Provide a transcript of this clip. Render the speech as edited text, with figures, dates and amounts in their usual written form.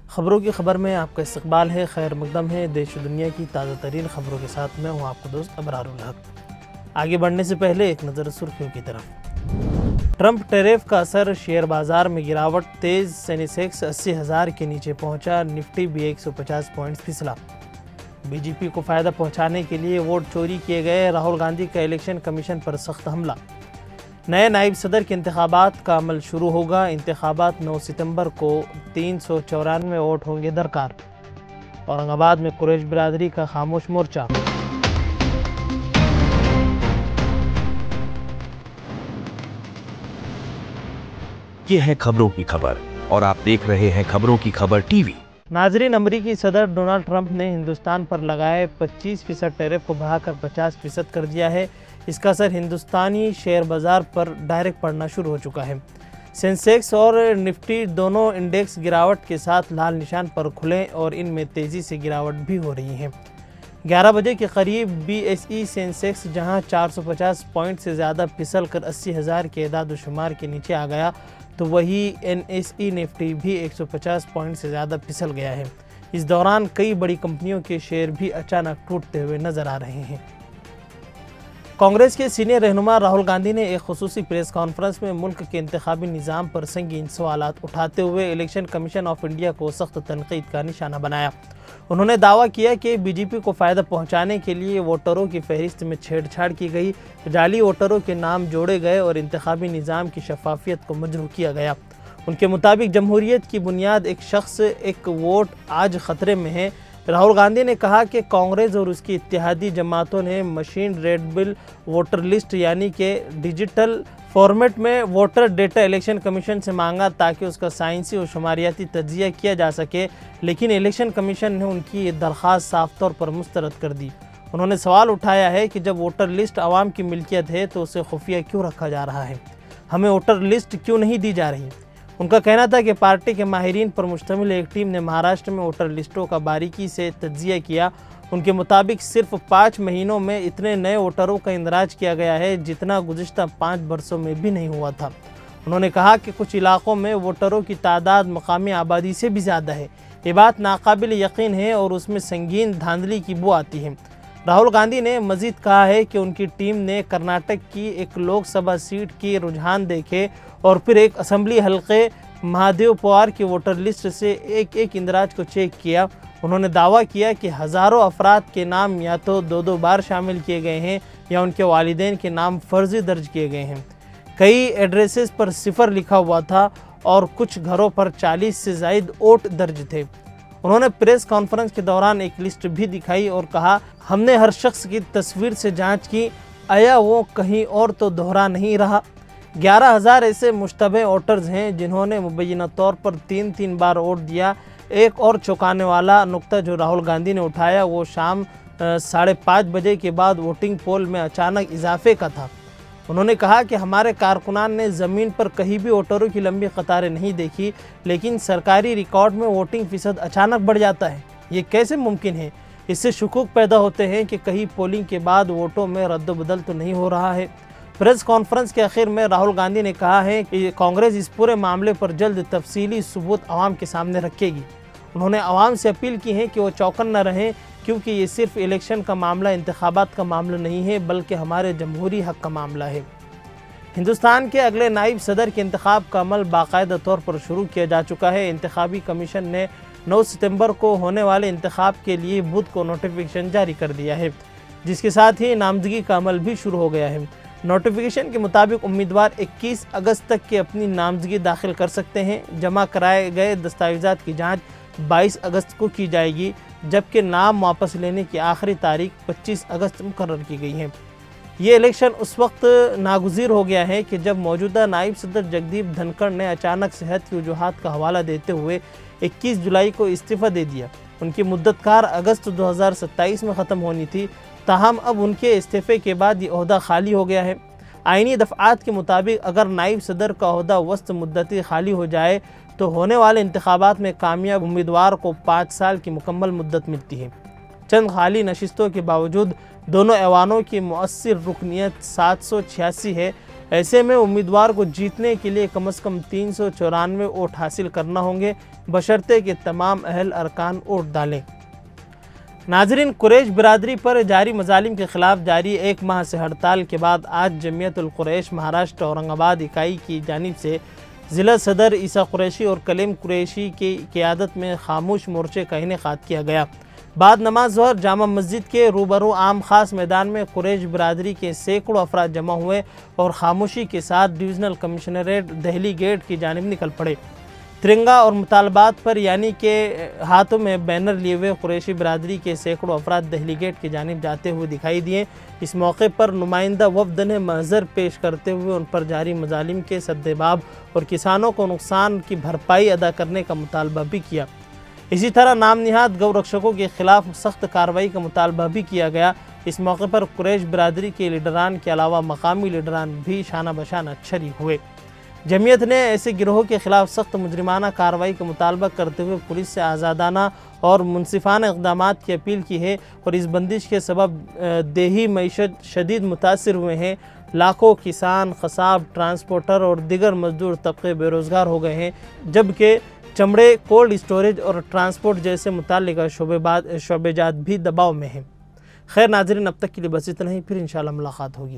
खबरों की खबर में आपका इस्तकबाल है। खैर मकदम है। देश और दुनिया की ताज़ा तरीन खबरों के साथ मैं हूँ आपका दोस्त अबरारुल हक। आगे बढ़ने से पहले एक नज़र सुर्खियों की तरफ। ट्रंप टैरिफ का असर, शेयर बाजार में गिरावट तेज, सेंसेक्स 80,000 के नीचे पहुंचा, निफ्टी भी 150 पॉइंट्स फिसला। बीजेपी को फ़ायदा पहुंचाने के लिए वोट चोरी किए गए, राहुल गांधी का इलेक्शन कमीशन पर सख्त हमला। नए नायब सदर के इंतखाबात का अमल शुरू होगा। इंतखाबात 9 सितंबर को 394 वोट होंगे दरकार। औरंगाबाद में कुरैश बिरादरी का खामोश मोर्चा। ये है खबरों की खबर और आप देख रहे हैं खबरों की खबर टीवी। नाजरीन, अमरीकी सदर डोनाल्ड ट्रंप ने हिंदुस्तान पर लगाए 25% टैरिफ को बढ़ाकर 50% कर दिया है। इसका असर हिंदुस्तानी शेयर बाजार पर डायरेक्ट पड़ना शुरू हो चुका है। सेंसेक्स और निफ्टी दोनों इंडेक्स गिरावट के साथ लाल निशान पर खुले और इनमें तेज़ी से गिरावट भी हो रही है। 11 बजे के करीब BSE सेंसेक्स जहां 450 पॉइंट से ज़्यादा फिसल कर 80,000 के एदाद शुमार के नीचे आ गया, तो वही NSE निफ्टी भी 150 पॉइंट से ज़्यादा फिसल गया है। इस दौरान कई बड़ी कंपनियों के शेयर भी अचानक टूटते हुए नजर आ रहे हैं। कांग्रेस के सीनियर रहनुमा राहुल गांधी ने एक खुसूसी प्रेस कॉन्फ्रेंस में मुल्क के इंतखाबी निज़ाम पर संगीन सवालात उठाते हुए इलेक्शन कमीशन ऑफ इंडिया को सख्त तनकीद का निशाना बनाया। उन्होंने दावा किया कि बीजेपी को फ़ायदा पहुंचाने के लिए वोटरों की फहरिस्त में छेड़छाड़ की गई, जाली वोटरों के नाम जोड़े गए और इंतखाबी निज़ाम की शफाफियत को मजरूह किया गया। उनके मुताबिक जमहूरियत की बुनियाद एक शख्स एक वोट आज ख़तरे में है। राहुल गांधी ने कहा कि कांग्रेस और उसकी इत्तेहादी जमातों ने मशीन रेडेबल वोटर लिस्ट यानी कि डिजिटल फॉर्मेट में वोटर डेटा इलेक्शन कमीशन से मांगा ताकि उसका साइंसी और शुमारियाती तज्जिया किया जा सके, लेकिन इलेक्शन कमीशन ने उनकी ये दरख्वास्त साफ तौर पर मुस्तरद कर दी। उन्होंने सवाल उठाया है कि जब वोटर लिस्ट आवाम की मिल्कियत है तो उसे खुफिया क्यों रखा जा रहा है, हमें वोटर लिस्ट क्यों नहीं दी जा रही। उनका कहना था कि पार्टी के माहिरीन पर मुश्तमिल एक टीम ने महाराष्ट्र में वोटर लिस्टों का बारीकी से तज्जिया किया। उनके मुताबिक सिर्फ 5 महीनों में इतने नए वोटरों का इंदराज किया गया है जितना गुज़िश्ता 5 बरसों में भी नहीं हुआ था। उन्होंने कहा कि कुछ इलाकों में वोटरों की तादाद मकामी आबादी से भी ज़्यादा है। ये बात नाकाबिल यकीन है और उसमें संगीन धांधली की बू आती है। राहुल गांधी ने मजीद कहा है कि उनकी टीम ने कर्नाटक की एक लोकसभा सीट की रुझान देखे और फिर एक असम्बली हल्के महादेव पवार की वोटर लिस्ट से एक इंदराज को चेक किया। उन्होंने दावा किया कि हज़ारों अफराद के नाम या तो 2 बार शामिल किए गए हैं या उनके वालिदैन के नाम फर्जी दर्ज किए गए हैं। कई एड्रेसेस पर 0 लिखा हुआ था और कुछ घरों पर 40 से ज़ायद वोट दर्ज थे। उन्होंने प्रेस कॉन्फ्रेंस के दौरान एक लिस्ट भी दिखाई और कहा, हमने हर शख्स की तस्वीर से जांच की, आया वो कहीं और तो दोहरा नहीं रहा। 11,000 ऐसे मुश्तबे वोटर्स हैं जिन्होंने मुबैना तौर पर 3 बार वोट दिया। एक और चौंकाने वाला नुक्ता जो राहुल गांधी ने उठाया वो शाम 5:30 बजे के बाद वोटिंग पोल में अचानक इजाफे का था। उन्होंने कहा कि हमारे कारकुनान ने ज़मीन पर कहीं भी वोटरों की लंबी कतारें नहीं देखी, लेकिन सरकारी रिकॉर्ड में वोटिंग फ़ीसद अचानक बढ़ जाता है। ये कैसे मुमकिन है? इससे शुकूक पैदा होते हैं कि कहीं पोलिंग के बाद वोटों में रद्द-बदल तो नहीं हो रहा है। प्रेस कॉन्फ्रेंस के आखिर में राहुल गांधी ने कहा है कि कांग्रेस इस पूरे मामले पर जल्द तफसीली सबूत आवाम के सामने रखेगी। उन्होंने आवाम से अपील की है कि वो चौकन न रहें, क्योंकि ये सिर्फ इलेक्शन का मामला, इंतखाबात का मामला नहीं है, बल्कि हमारे जमहूरी हक का मामला है। हिंदुस्तान के अगले नायब सदर के इंतखाब का अमल बाकायदा तौर पर शुरू किया जा चुका है। इंतखाबी कमीशन ने 9 सितंबर को होने वाले इंतखाब के लिए बुध को नोटिफिकेशन जारी कर दिया है, जिसके साथ ही नामजदगी का अमल भी शुरू हो गया है। नोटिफिकेशन के मुताबिक उम्मीदवार 21 अगस्त तक की अपनी नामजदगी दाखिल कर सकते हैं। जमा कराए गए दस्तावेज़ात की जाँच 22 अगस्त को की जाएगी, जबकि नाम वापस लेने की आखिरी तारीख 25 अगस्त मुकर्रर की गई है। ये इलेक्शन उस वक्त नागुज़ीर हो गया है कि जब मौजूदा नायब सदर जगदीप धनखड़ ने अचानक सेहत की वजूहात का हवाला देते हुए 21 जुलाई को इस्तीफ़ा दे दिया। उनकी मुद्दतकार अगस्त 2027 में ख़त्म होनी थी, ताहम अब उनके इस्तीफ़े के बाद ये ओहदा खाली हो गया है। आइनी दफ़ात के मुताबिक अगर नायब सदर का ओहदा वस्त मुद्दती खाली हो जाए तो होने वाले इंतखाबात में कामयाब उम्मीदवार को 5 साल की मुकम्मल मुद्दत मिलती है। चंद खाली नशिस्तों के बावजूद दोनों ऐवानों की मुअस्सिर रुकनियत 786 है ऐसे में उम्मीदवार को जीतने के लिए कम से कम 394 वोट हासिल करना होंगे, बशर्ते कि तमाम अहल अरकान वोट डालें। नाजरीन, कुरैश बिरादरी पर जारी मजालिम के खिलाफ जारी 1 माह से हड़ताल के बाद आज जमीयतुल कुरैश महाराष्ट्र औरंगाबाद इकाई की जानिब से ज़िला सदर ईसा कुरैशी और कलीम कुरैशी की क़ियादत में खामोश मोर्चे का इनेकाद किया गया। बाद नमाज ज़ोहर जामा मस्जिद के रूबरू आम खास मैदान में कुरैश बिरादरी के सैकड़ों अफराद जमा हुए और खामोशी के साथ डिवीज़नल कमिश्नरेट दहली गेट की जानिब निकल पड़े। तिरंगा और मुतालबात पर यानी के हाथों में बैनर लिए हुए कुरैशी बिरादरी के सैकड़ों अफराद दहली गेट की जानिब जाते हुए दिखाई दिए। इस मौके पर नुमाइंदा वफ्द ने महज़र पेश करते हुए उन पर जारी मजालिम के सद्देबाब और किसानों को नुकसान की भरपाई अदा करने का मुतालबा भी किया। इसी तरह नाम निहाद गौ रक्षकों के खिलाफ सख्त कार्रवाई का मुतालबा भी किया गया। इस मौके पर कुरैश बिरादरी के लीडरान के अलावा मकामी लीडरान भी शाना बशाना शरीक हुए। जमीयत ने ऐसे गिरोह के खिलाफ सख्त मुजरिमाना कार्रवाई का मुतालबा करते हुए पुलिस से आज़ादाना और मुनसिफाना इक़दाम की अपील की है और इस बंदिश के सबब देही मईशत शदीद मुतासिर हुए हैं। लाखों किसान, खसाब, ट्रांसपोर्टर और दिगर मजदूर तबके बेरोज़गार हो गए हैं, जबकि चमड़े, कोल्ड स्टोरेज और ट्रांसपोर्ट जैसे मुताल्लिक़ा शोबेजात भी दबाव में हैं। खैर नाज़रीन, अब तक के लिए बस इतना ही, फिर इंशाअल्लाह मुलाकात होगी।